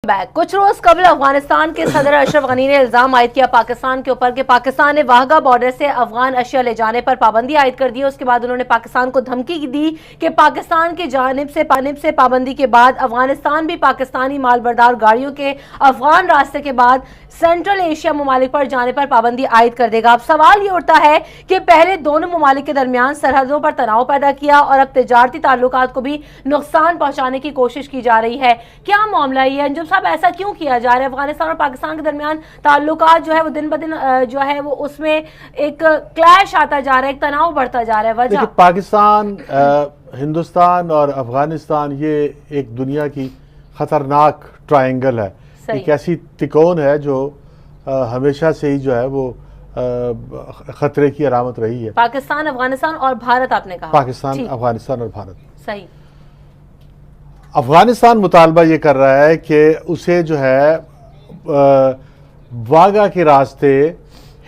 कुछ रोज कबल अफगानिस्तान के सदर अशरफ गनी ने इल्जाम आयद किया पाकिस्तान के ऊपर कि पाकिस्तान ने वाहगा बॉर्डर से अफगान अशिया ले जाने पर पाबंदी आयद कर दी है। उसके बाद उन्होंने पाकिस्तान को धमकी दी कि पाकिस्तान की जानिब से पाबंदी के बाद अफगानिस्तान भी पाकिस्तानी मालबरदार गाड़ियों के अफगान रास्ते के बाद सेंट्रल एशिया ममालिक पर जाने पर पाबंदी आयद कर देगा। अब सवाल ये उठता है कि पहले दोनों ममालिक के दरमियान सरहदों पर तनाव पैदा किया और अब तिजारती ताल्लुकात को भी नुकसान पहुंचाने की कोशिश की जा रही है। क्या मामला ये अंजुम साहब, ऐसा क्यों किया जा रहा है? अफगानिस्तान और पाकिस्तान के दरमियान ताल्लुकात जो है वो दिन ब दिन जो है वो उसमें एक क्लैश आता जा रहा है, एक तनाव बढ़ता जा रहा है। वजह पाकिस्तान, हिंदुस्तान और अफगानिस्तान ये एक दुनिया की खतरनाक ट्रायंगल है, एक ऐसी तिकोन है जो हमेशा से ही जो है वो खतरे की अलामत रही है। पाकिस्तान, अफगानिस्तान और भारत आपने कहा। पाकिस्तान, अफगानिस्तान और भारत। सही। अफगानिस्तान मुतालबा ये कर रहा है कि उसे जो है वाघा के रास्ते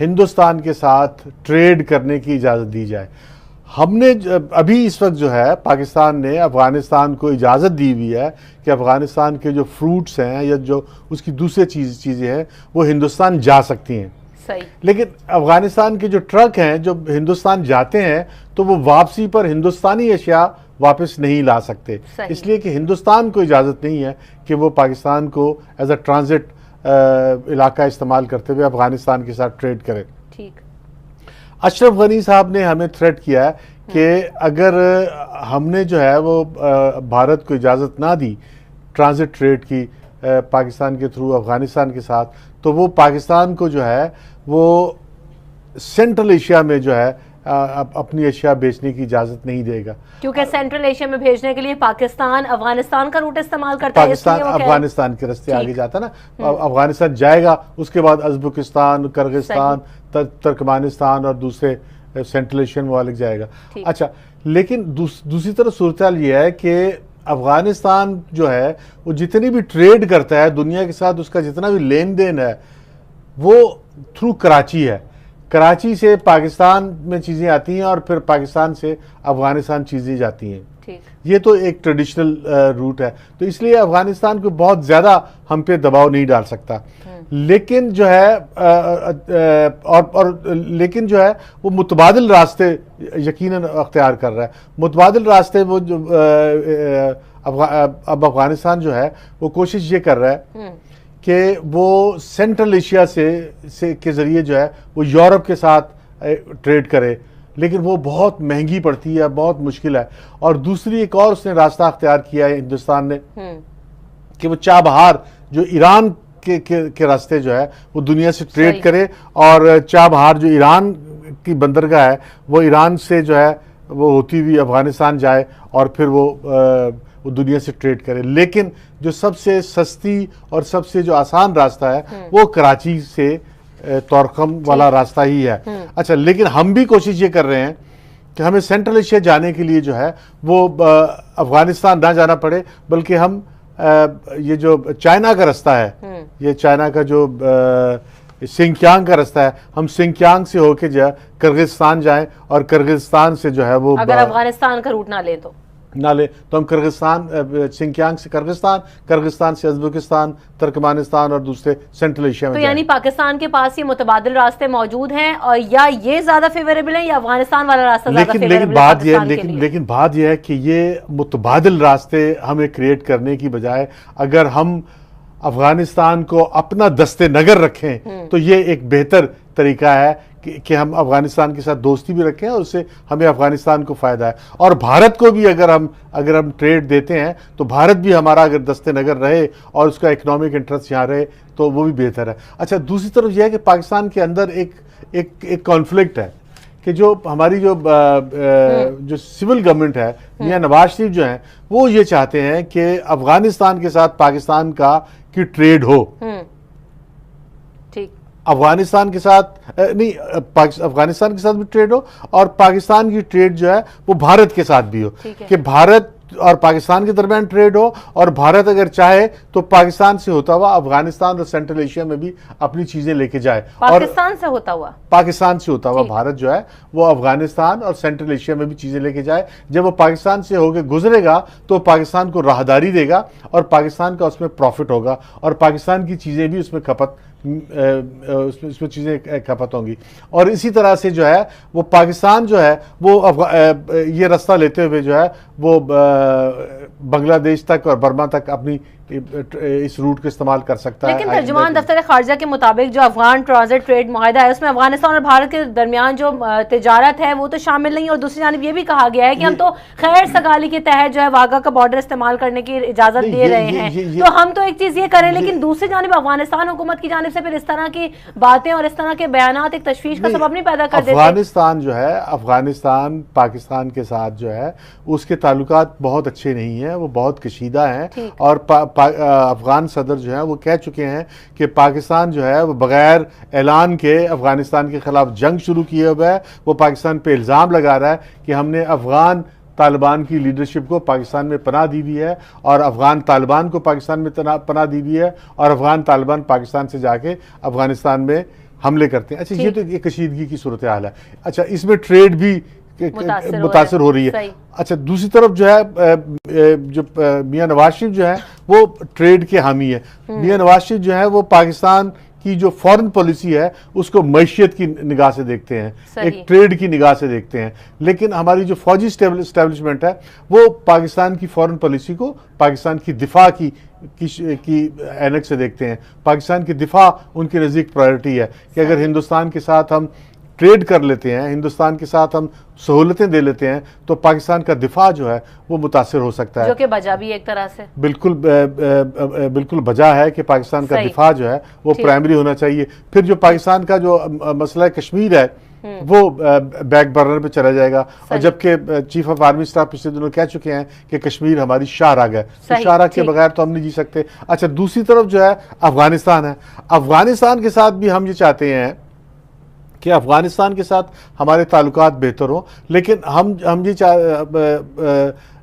हिंदुस्तान के साथ ट्रेड करने की इजाज़त दी जाए। हमने अभी इस वक्त जो है पाकिस्तान ने अफगानिस्तान को इजाज़त दी हुई है कि अफगानिस्तान के जो फ्रूट्स हैं या जो उसकी दूसरी चीज़ें हैं वो हिंदुस्तान जा सकती हैं। सही। लेकिन अफगानिस्तान के जो ट्रक हैं जो हिंदुस्तान जाते हैं तो वो वापसी पर हिंदुस्तानी अशिया वापस नहीं ला सकते, इसलिए कि हिंदुस्तान को इजाज़त नहीं है कि वो पाकिस्तान को एज अ ट्रांजिट इलाका इस्तेमाल करते हुए अफगानिस्तान के साथ ट्रेड करे। ठीक। अशरफ गनी साहब ने हमें थ्रेट किया है कि अगर हमने जो है वो भारत को इजाज़त ना दी ट्रांजिट ट्रेड की पाकिस्तान के थ्रू अफगानिस्तान के साथ, तो वो पाकिस्तान को जो है वो सेंट्रल एशिया में जो है अपनी अशिया बेचने की इजाज़त नहीं देगा, क्योंकि सेंट्रल एशिया में भेजने के लिए पाकिस्तान अफगानिस्तान का रूट इस्तेमाल करता है। पाकिस्तान अफगानिस्तान के रास्ते आगे जाता ना, अफगानिस्तान जाएगा, उसके बाद उज़्बेकिस्तान, किर्गिस्तान, तुर्कमेनिस्तान और दूसरे सेंट्रल एशियन ममालिक जाएगा। अच्छा, लेकिन दूसरी तरफ सूरत हाल ये है कि अफगानिस्तान जो है वो जितनी भी ट्रेड करता है दुनिया के साथ, उसका जितना भी लेन देन है वो थ्रू कराची है। कराची से पाकिस्तान में चीज़ें आती हैं और फिर पाकिस्तान से अफगानिस्तान चीज़ें जाती हैं। ये तो एक ट्रेडिशनल रूट है, तो इसलिए अफगानिस्तान को बहुत ज़्यादा हम पे दबाव नहीं डाल सकता। लेकिन जो है लेकिन जो है वो मुतबादिल रास्ते यकीनन अख्तियार कर रहा है। मुतबादिल रास्ते वो जो अब अफगानिस्तान जो है वो कोशिश ये कर रहा है कि वो सेंट्रल एशिया से के ज़रिए जो है वो यूरोप के साथ ट्रेड करे, लेकिन वो बहुत महंगी पड़ती है, बहुत मुश्किल है। और दूसरी एक और उसने रास्ता अख्तियार किया है हिंदुस्तान ने कि वो चाबहार जो ईरान के रास्ते जो है वो दुनिया से ट्रेड करे, और चाबहार जो ईरान की बंदरगाह है वो ईरान से जो है वो होती हुई अफगानिस्तान जाए और फिर वो दुनिया से ट्रेड करे। लेकिन जो सबसे सस्ती और सबसे जो आसान रास्ता है वो कराची से तोरखम वाला रास्ता ही है। अच्छा, लेकिन हम भी कोशिश ये कर रहे हैं कि हमें सेंट्रल एशिया जाने के लिए जो है वो अफगानिस्तान ना जाना पड़े, बल्कि हम ये जो चाइना का रास्ता है, ये चाइना का जो सिंकियांग का रास्ता है, हम सिंकियांग से होके जो है किर्गिस्तान जाएं और किर्गिस्तान से जो है वो अगर अफगानिस्तान का रूट ना ले तो हम किर्गिस्तान, सिंकियांग से किर्गिस्तान से उज़्बेकिस्तान, तुर्कमेनिस्तान और दूसरे सेंट्रल एशिया में। तो यानी पाकिस्तान के पास ये मुतबादिल रास्ते मौजूद हैं, और या ये ज्यादा फेवरेबल है या अफगानिस्तान वाला रास्ता ज्यादा फेवरेबल है? लेकिन बात यह है कि ये मुतबादिल रास्ते हमें क्रिएट करने की बजाय अगर हम अफगानिस्तान को अपना दस्ते नगर रखें तो ये एक बेहतर तरीका है कि हम अफगानिस्तान के साथ दोस्ती भी रखें और उससे हमें अफगानिस्तान को फ़ायदा है। और भारत को भी अगर हम ट्रेड देते हैं तो भारत भी हमारा अगर दस्ते नगर रहे और उसका इकोनॉमिक इंटरेस्ट यहाँ रहे तो वो भी बेहतर है। अच्छा, दूसरी तरफ यह है कि पाकिस्तान के अंदर एक कॉन्फ्लिक्ट है कि जो हमारी जो सिविल गवर्नमेंट है, मियां नवाज शरीफ जो हैं, वो ये चाहते हैं कि अफगानिस्तान के साथ पाकिस्तान की ट्रेड हो। ठीक। अफगानिस्तान के साथ नहीं, अफगानिस्तान के साथ भी ट्रेड हो और पाकिस्तान की ट्रेड जो है वो भारत के साथ भी हो, कि भारत और पाकिस्तान के दरमियान ट्रेड हो, और भारत अगर चाहे तो पाकिस्तान से होता हुआ अफगानिस्तान और सेंट्रल एशिया में भी अपनी चीजें लेके जाए। पाकिस्तान से होता हुआ भारत जो है वो अफगानिस्तान और सेंट्रल एशिया में भी चीजें लेके जाए। जब वो पाकिस्तान से होकर गुजरेगा तो पाकिस्तान को राहदारी देगा और पाकिस्तान का उसमें प्रॉफिट होगा, और पाकिस्तान की चीजें भी उसमें उसमें चीजें खपत होंगी। और इसी तरह से जो है वो पाकिस्तान जो है वो ये रास्ता लेते हुए जो है वो बांग्लादेश तक और बर्मा तक अपनी इस रूट का इस्तेमाल कर सकता है। लेकिन तर्जुमान दफ्तर खारजा के मुताबिक जो अफगान ट्रांजिट ट्रेड मुआहदा है उसमें अफगानिस्तान और भारत के दरमियान जो तिजारत है वो तो शामिल नहीं, और दूसरी जानिब ये भी कहा गया है कि हम तो खैर सगाली के तहत जो है वाघा का बॉर्डर इस्तेमाल करने की इजाजत दे रहे हैं। तो हम तो एक चीज ये करें, लेकिन दूसरी जानिब अफगानिस्तान हुकूमत की जानिब से फिर इस तरह की बातें और इस तरह के बयानात एक तशवीश का सबब नहीं पैदा कर देते। अफगानिस्तान जो है, अफगानिस्तान पाकिस्तान के साथ जो है उसके ताल्लुकात बहुत अच्छे नहीं है, वो बहुत कशीदा हैं, और अफगान सदर जो है वो कह चुके हैं कि पाकिस्तान जो है वो बगैर ऐलान के अफगानिस्तान के खिलाफ जंग शुरू किए हुए है। वो पाकिस्तान पे इल्ज़ाम लगा रहा है कि हमने अफगान तालिबान की लीडरशिप को पाकिस्तान में पनाह दी हुई है, और अफगान तालिबान को पाकिस्तान में पनाह दी हुई है, और अफगान तालिबान पाकिस्तान से जाके अफगानिस्तान में हमले करते हैं। अच्छा, ये तो एक कशीदगी की सूरत हाल है। अच्छा, इसमें ट्रेड भी मुतासिर हो रही है। अच्छा, दूसरी तरफ जो है जो मियां नवाज शरीफ जो है वो ट्रेड के हामी है। मियां नवाज शरीफ जो है वो पाकिस्तान की जो फॉरेन पॉलिसी है उसको मैशियत की निगाह से देखते हैं, एक ट्रेड की निगाह से देखते हैं। लेकिन हमारी जो फौजी स्टैब्लिशमेंट है वो पाकिस्तान की फॉरेन पॉलिसी को पाकिस्तान की दिफा की ऐनक से देखते हैं। पाकिस्तान की दिफा उनके नज़दीक प्रायोरिटी है कि अगर हिंदुस्तान के साथ हम ट्रेड कर लेते हैं, हिंदुस्तान के साथ हम सहूलतें दे लेते हैं, तो पाकिस्तान का दिफा जो है वो मुतासिर हो सकता है, जो कि बजा भी एक तरह से बिल्कुल बजा है कि पाकिस्तान का दिफा जो है वो प्राइमरी होना चाहिए। फिर जो पाकिस्तान का जो मसला कश्मीर है वो बैक बर्नर पे चला जाएगा, और जबकि चीफ ऑफ आर्मी स्टाफ पिछले दिनों कह चुके हैं कि कश्मीर हमारी शाहराग है, तो शाहराग के बगैर तो हम नहीं जी सकते। अच्छा, दूसरी तरफ जो है अफगानिस्तान है। अफगानिस्तान के साथ भी हम ये चाहते हैं कि अफगानिस्तान के साथ हमारे ताल्लुकात बेहतर हो, लेकिन हम ये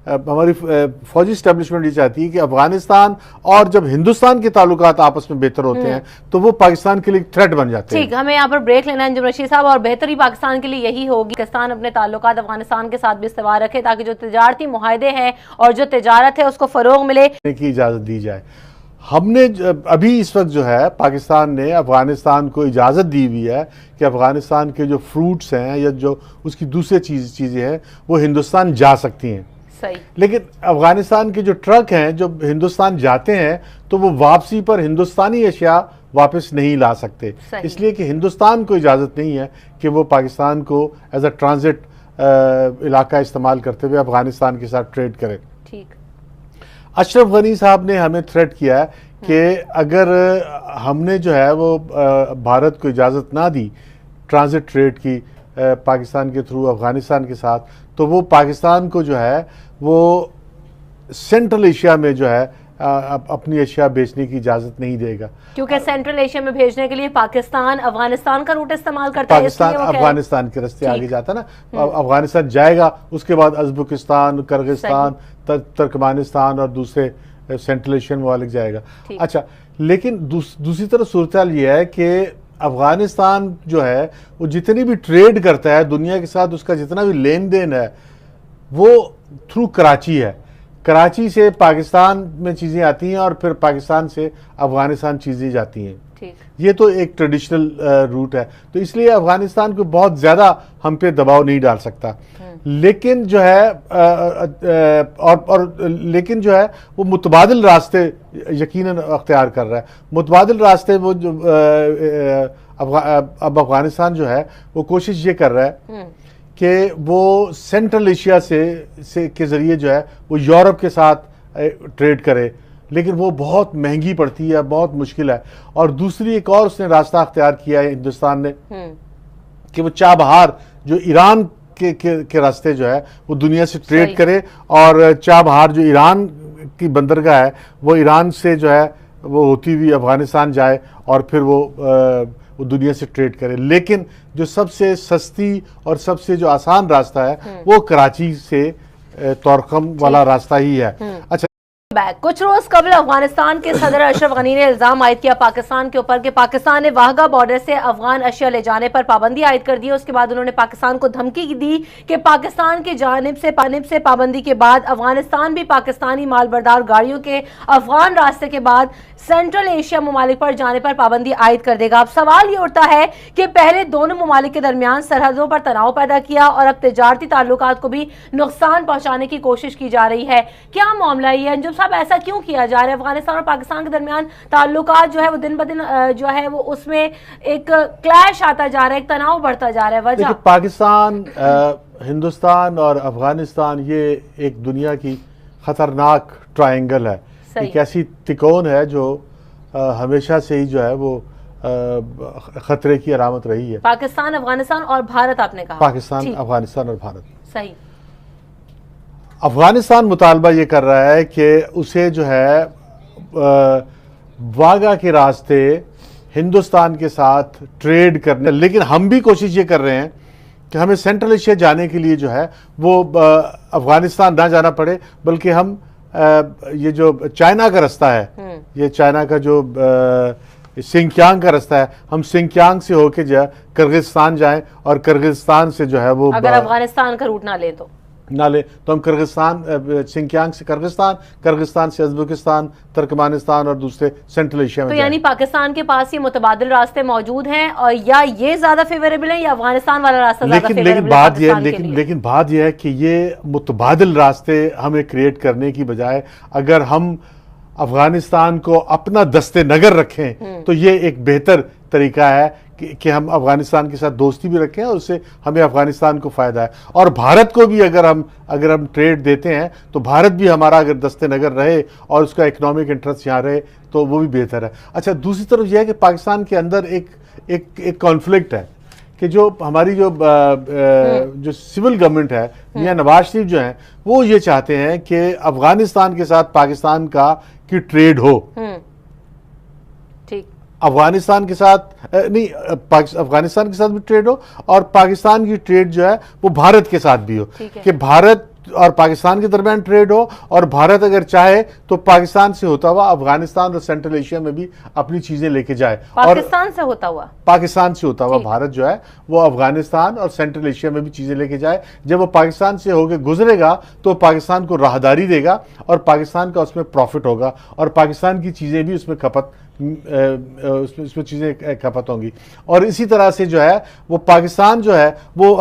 हमारी फौजी स्टैब्लिशमेंट ये चाहती है कि अफगानिस्तान और जब हिंदुस्तान के ताल्लुकात आपस में बेहतर होते हैं तो वो पाकिस्तान के लिए थ्रेट बन जाते हैं। ठीक, हमें यहाँ पर ब्रेक लेना है अंजुम रशीद साहब, और बेहतरी पाकिस्तान के लिए यही होगी पाकिस्तान अपने ताल्लुकात अफगानिस्तान के साथ भी इस्तेवार रखे, ताकि जो तिजारती मुआहदे हैं और जो तिजारत है उसको फरोग मिले की इजाज़त दी जाए। हमने अभी इस वक्त जो है पाकिस्तान ने अफगानिस्तान को इजाज़त दी हुई है कि अफगानिस्तान के जो फ्रूट्स हैं या जो उसकी दूसरी चीज़ें हैं वो हिंदुस्तान जा सकती हैं। सही। लेकिन अफगानिस्तान के जो ट्रक हैं जो हिंदुस्तान जाते हैं तो वो वापसी पर हिंदुस्तानी अशिया वापस नहीं ला सकते, इसलिए कि हिंदुस्तान को इजाज़त नहीं है कि वो पाकिस्तान को एज अ ट्रांजिट इलाका इस्तेमाल करते हुए अफगानिस्तान के साथ ट्रेड करे। ठीक। अशरफ गनी साहब ने हमें थ्रेट किया है कि अगर हमने जो है वो भारत को इजाज़त ना दी ट्रांजिट ट्रेड की पाकिस्तान के थ्रू अफगानिस्तान के साथ, तो वो पाकिस्तान को जो है वो सेंट्रल एशिया में जो है अपनी अशिया बेचने की इजाज़त नहीं देगा, क्योंकि सेंट्रल एशिया में भेजने के लिए पाकिस्तान अफगानिस्तान का रूट इस्तेमाल करता है। पाकिस्तान अफगानिस्तान के रास्ते आगे जाता है ना, अफगानिस्तान जाएगा, उसके बाद उज़्बेकिस्तान, किर्गिस्तान, तुर्कमेनिस्तान और दूसरे सेंट्रल एशियन ममालिक जाएगा। अच्छा, लेकिन दूसरी तरफ सूरत हाल ये है कि अफगानिस्तान जो है वो जितनी भी ट्रेड करता है दुनिया के साथ, उसका जितना भी लेन देन है वो थ्रू कराची है। कराची से पाकिस्तान में चीज़ें आती हैं और फिर पाकिस्तान से अफगानिस्तान चीज़ें जाती हैं। ये तो एक ट्रेडिशनल रूट है, तो इसलिए अफगानिस्तान को बहुत ज़्यादा हम पे दबाव नहीं डाल सकता। लेकिन जो है लेकिन जो है वो मुतबादिल रास्ते यकीनन अख्तियार कर रहा है। मुतबादिल रास्ते वो जो अब अफगानिस्तान जो है वो कोशिश ये कर रहा है कि वो सेंट्रल एशिया से के ज़रिए जो है वो यूरोप के साथ ट्रेड करे, लेकिन वो बहुत महंगी पड़ती है, बहुत मुश्किल है। और दूसरी एक और उसने रास्ता अख्तियार किया है हिंदुस्तान ने कि वो चाबहार जो ईरान के रास्ते जो है वो दुनिया से ट्रेड करे, और चाबहार जो ईरान की बंदरगाह है वो ईरान से जो है वो होती हुई अफगानिस्तान जाए और फिर वो दुनिया से ट्रेड करे। लेकिन जो सबसे सस्ती और सबसे जो आसान रास्ता है वो कराची से तोरकम वाला रास्ता ही है। अच्छा, कुछ रोज कबल अफगानिस्तान के सदर अशरफ गनी ने इल्जाम आयद किया पाकिस्तान के ऊपर कि पाकिस्तान ने वाहगा बॉर्डर से अफगान अशिया ले जाने पर पाबंदी आयद कर दी। उसके बाद उन्होंने पाकिस्तान को धमकी दी कि पाकिस्तान की जानिब से पाबंदी के बाद अफगानिस्तान भी पाकिस्तानी मालबरदार गाड़ियों के अफगान रास्ते के बाद सेंट्रल एशिया ममालिक पर जाने पर पाबंदी आयद कर देगा। अब सवाल ये उठता है कि पहले दोनों ममालिक के दरमियान सरहदों पर तनाव पैदा किया और अब तिजारती ताल्लुकात को भी नुकसान पहुंचाने की कोशिश की जा रही है। क्या मामला ये अंजुम साहब, ऐसा क्यों किया जा रहा है? अफगानिस्तान और पाकिस्तान के दरमियान ताल्लुकात जो है वो दिन ब दिन जो है वो उसमें एक क्लैश आता जा रहा है, एक तनाव बढ़ता जा रहा है। वजह पाकिस्तान, हिंदुस्तान और अफगानिस्तान ये एक दुनिया की खतरनाक ट्रायंगल है, एक ऐसी तिकोन है जो हमेशा से ही जो है वो खतरे की अलामत रही है। पाकिस्तान, अफगानिस्तान और भारत आपने कहा? पाकिस्तान, अफगानिस्तान और भारत। सही। अफगानिस्तान मुतालबा ये कर रहा है कि उसे जो है वागा के रास्ते हिंदुस्तान के साथ ट्रेड करने, लेकिन हम भी कोशिश ये कर रहे हैं कि हमें सेंट्रल एशिया जाने के लिए जो है वो अफगानिस्तान ना जाना पड़े, बल्कि हम ये जो चाइना का रास्ता है, ये चाइना का जो सिंकियांग का रास्ता है, हम सिंकियांग से होके जो है किर्गिस्तान जाएं और किर्गिस्तान से जो है वो अगर अफगानिस्तान का रूट ना ले तो हम किर्गिस्तान, सिंकियांग से किर्गिस्तान, किर्गिस्तान से उज़्बेकिस्तान, तुर्कमेनिस्तान और दूसरे सेंट्रल एशिया में। तो यानी पाकिस्तान के पास ये मुतबादिल रास्ते मौजूद हैं, और या ये ज्यादा फेवरेबल है या अफगानिस्तान वाला रास्ता ज्यादा फेवरेबल है? लेकिन बात यह है कि ये मुतबादिल रास्ते हमें क्रिएट करने की बजाय अगर हम अफगानिस्तान को अपना दस्ते नगर रखें तो ये एक बेहतर तरीका है कि हम अफगानिस्तान के साथ दोस्ती भी रखें और उससे हमें अफगानिस्तान को फ़ायदा है। और भारत को भी अगर हम ट्रेड देते हैं तो भारत भी हमारा अगर दस्ते नगर रहे और उसका इकोनॉमिक इंटरेस्ट यहाँ रहे तो वो भी बेहतर है। अच्छा, दूसरी तरफ यह है कि पाकिस्तान के अंदर एक कॉन्फ्लिक्ट है कि जो हमारी जो सिविल गवर्नमेंट है, मियां नवाज शरीफ जो हैं, वो ये चाहते हैं कि अफगानिस्तान के साथ पाकिस्तान की ट्रेड हो। ठीक, अफगानिस्तान के साथ नहीं, अफगानिस्तान के साथ भी ट्रेड हो और पाकिस्तान की ट्रेड जो है वो भारत के साथ भी हो, कि भारत और पाकिस्तान के दरमियान ट्रेड हो और भारत अगर चाहे तो पाकिस्तान से होता हुआ अफगानिस्तान और सेंट्रल एशिया में भी अपनी चीजें लेके जाए। पाकिस्तान से होता हुआ भारत जो है वो अफगानिस्तान और सेंट्रल एशिया में भी चीजें लेके जाए। जब वो पाकिस्तान से होकर गुजरेगा तो पाकिस्तान को राहदारी देगा और पाकिस्तान का उसमें प्रॉफिट होगा और पाकिस्तान की चीजें भी उसमें उसमें चीज़ें खपत होंगी। और इसी तरह से जो है वो पाकिस्तान जो है वो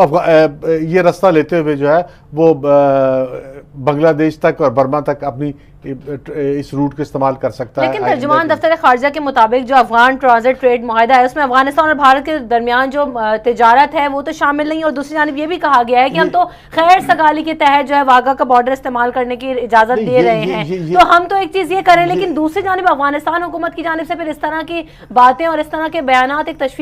ये रास्ता लेते हुए जो है वो बांग्लादेश तक और बर्मा तक अपनी इस रूट का इस्तेमाल कर सकता है। लेकिन तर्जुमान दफ्तर खारजा के मुताबिक जो अफगान ट्रांजिट ट्रेड मुआहिदा है उसमें अफगानिस्तान और भारत के दरमियान जो तिजारत है वो तो शामिल नहीं, और दूसरी जानिब ये भी कहा गया है कि हम तो खैर सगाली के तहत जो है वागा का बॉर्डर इस्तेमाल करने की इजाजत दे रहे हैं। तो हम तो एक चीज ये करें, लेकिन दूसरी जानिब अफगानिस्तान हुकूमत की जानिब से फिर इस तरह की बातें और इस तरह के बयानात एक तशवीश